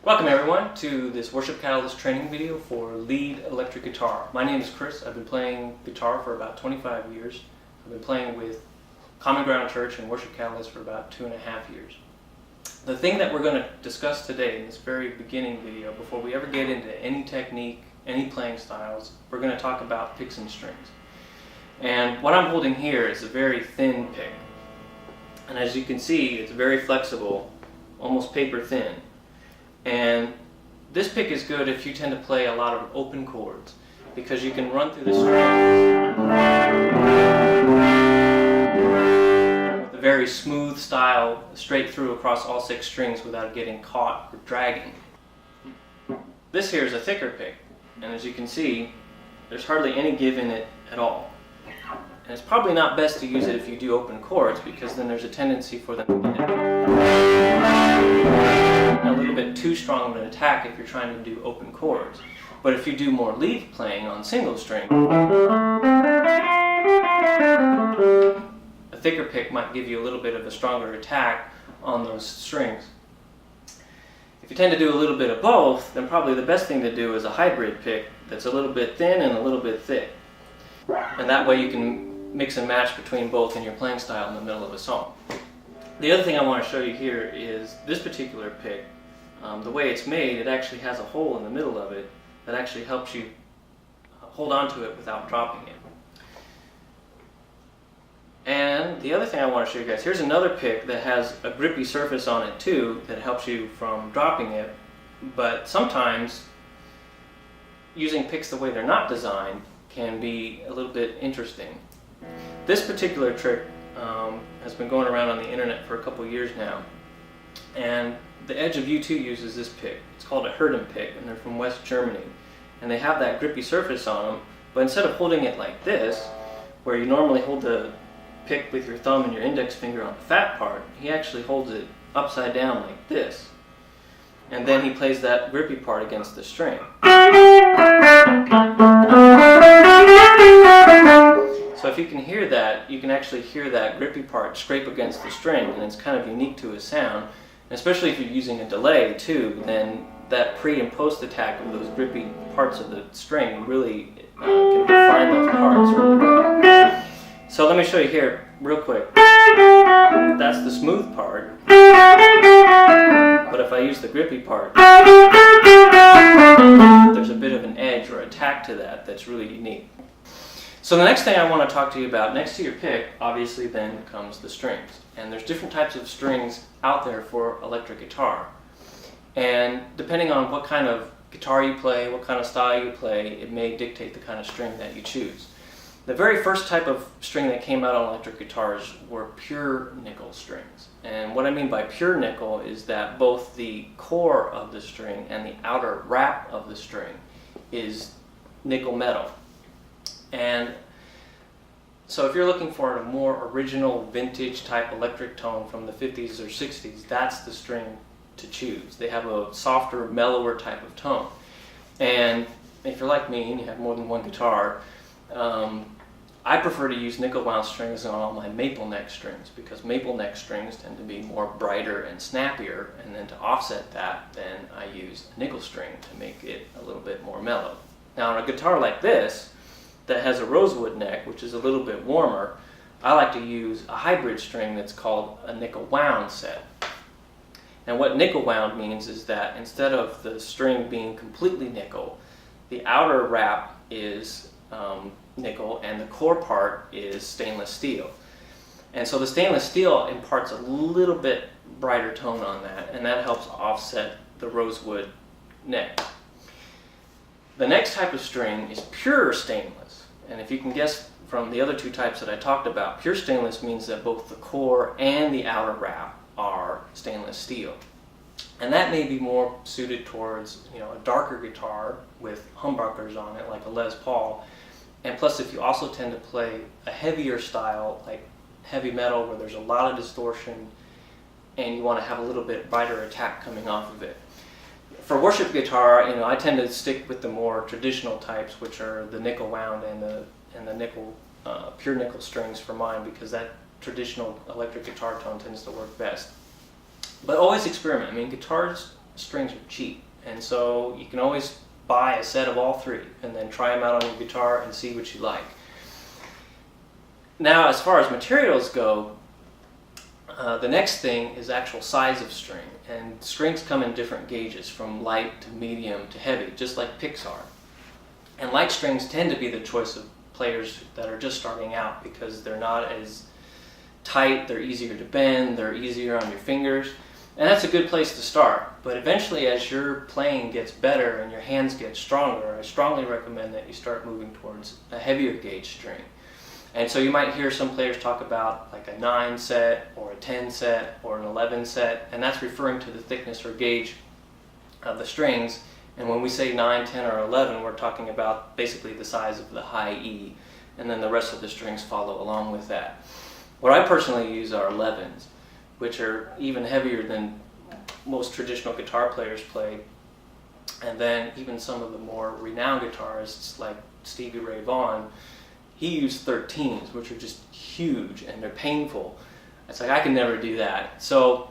Welcome everyone to this Worship Catalyst training video for lead electric guitar. My name is Chris. I've been playing guitar for about 25 years. I've been playing with Common Ground Church and Worship Catalyst for about 2.5 years. The thing that we're going to discuss today in this very beginning video, before we ever get into any technique, any playing styles, we're going to talk about picks and strings. And what I'm holding here is a very thin pick. And as you can see, it's very flexible, almost paper thin. And this pick is good if you tend to play a lot of open chords, because you can run through the strings with a very smooth style, straight through across all 6 strings without getting caught or dragging. This here is a thicker pick, and as you can see, there's hardly any give in it at all. And it's probably not best to use it if you do open chords, because then there's a tendency for them to get a little bit too strong of an attack if you're trying to do open chords. But if you do more lead playing on single string, a thicker pick might give you a little bit of a stronger attack on those strings. If you tend to do a little bit of both, then probably the best thing to do is a hybrid pick that's a little bit thin and a little bit thick. And that way you can mix and match between both in your playing style in the middle of a song. The other thing I want to show you here is this particular pick. The way it's made, it actually has a hole in the middle of it that actually helps you hold on to it without dropping it. And the other thing I want to show you guys, here's another pick that has a grippy surface on it too that helps you from dropping it. But sometimes using picks the way they're not designed can be a little bit interesting. This particular trick has been going around on the internet for a couple years now, and the Edge of U2 uses this pick. It's called a Herden pick, and they're from West Germany, and they have that grippy surface on them, but instead of holding it like this, where you normally hold the pick with your thumb and your index finger on the fat part, he actually holds it upside down like this, and then he plays that grippy part against the string. So if you can hear that, you can actually hear that grippy part scrape against the string, and it's kind of unique to his sound. And especially if you're using a delay too, then that pre and post attack of those grippy parts of the string really can define those parts really well. So let me show you here real quick. That's the smooth part, but if I use the grippy part, there's a bit of an edge or attack to that that's really unique. So the next thing I want to talk to you about, next to your pick, obviously then comes the strings. And there's different types of strings out there for electric guitar. And depending on what kind of guitar you play, what kind of style you play, it may dictate the kind of string that you choose. The very first type of string that came out on electric guitars were pure nickel strings. And what I mean by pure nickel is that both the core of the string and the outer wrap of the string is nickel metal. And so if you're looking for a more original vintage type electric tone from the 50s or 60s, that's the string to choose. They have a softer, mellower type of tone. And if you're like me and you have more than one guitar, I prefer to use nickel wound strings on all my maple neck strings, because maple neck strings tend to be more brighter and snappier, and then to offset that, then I use a nickel string to make it a little bit more mellow. Now on a guitar like this, that has a rosewood neck, which is a little bit warmer, I like to use a hybrid string that's called a nickel wound set. And what nickel wound means is that instead of the string being completely nickel, the outer wrap is nickel and the core part is stainless steel. And so the stainless steel imparts a little bit brighter tone on that, and that helps offset the rosewood neck. The next type of string is pure stainless. And if you can guess from the other 2 types that I talked about, pure stainless means that both the core and the outer wrap are stainless steel. And that may be more suited towards, a darker guitar with humbuckers on it, like a Les Paul. And plus, if you also tend to play a heavier style, like heavy metal, where there's a lot of distortion, and you want to have a little bit brighter attack coming off of it. For worship guitar, I tend to stick with the more traditional types, which are the nickel wound and the nickel pure nickel strings for mine, because that traditional electric guitar tone tends to work best. But always experiment. I mean, guitars strings are cheap, and so you can always buy a set of all three and then try them out on your guitar and see what you like. Now, as far as materials go, the next thing is actual size of string, and strings come in different gauges from light to medium to heavy, just like picks are. And light strings tend to be the choice of players that are just starting out because they're not as tight, they're easier to bend, they're easier on your fingers, and that's a good place to start. But eventually, as your playing gets better and your hands get stronger, I strongly recommend that you start moving towards a heavier gauge string. And so you might hear some players talk about like a 9 set or a 10 set or an 11 set, and that's referring to the thickness or gauge of the strings. And when we say 9, 10, or 11, we're talking about basically the size of the high E, and then the rest of the strings follow along with that. What I personally use are 11s, which are even heavier than most traditional guitar players play. And then even some of the more renowned guitarists like Stevie Ray Vaughan, he used 13s, which are just huge and they're painful. It's like I can never do that. So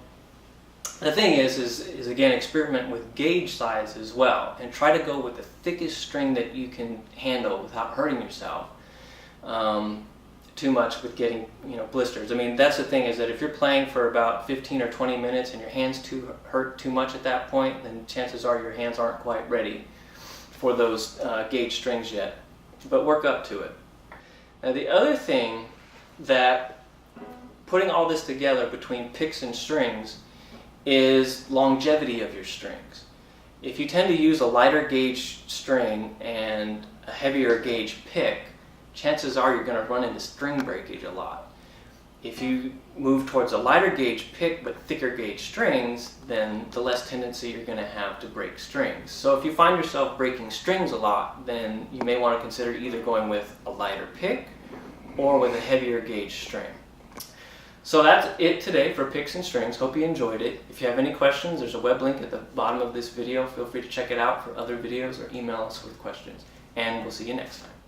the thing is again, experiment with gauge size as well, and try to go with the thickest string that you can handle without hurting yourself too much with getting blisters. I mean, that's the thing, is that if you're playing for about 15 or 20 minutes and your hands hurt too much at that point, then chances are your hands aren't quite ready for those gauge strings yet. But work up to it. Now, the other thing that putting all this together between picks and strings is longevity of your strings. If you tend to use a lighter gauge string and a heavier gauge pick, chances are you're going to run into string breakage a lot. If you move towards a lighter gauge pick but thicker gauge strings, then the less tendency you're going to have to break strings. So if you find yourself breaking strings a lot, then you may want to consider either going with a lighter pick or with a heavier gauge string. So that's it today for picks and strings. Hope you enjoyed it. If you have any questions, there's a web link at the bottom of this video. Feel free to check it out for other videos or email us with questions. And we'll see you next time.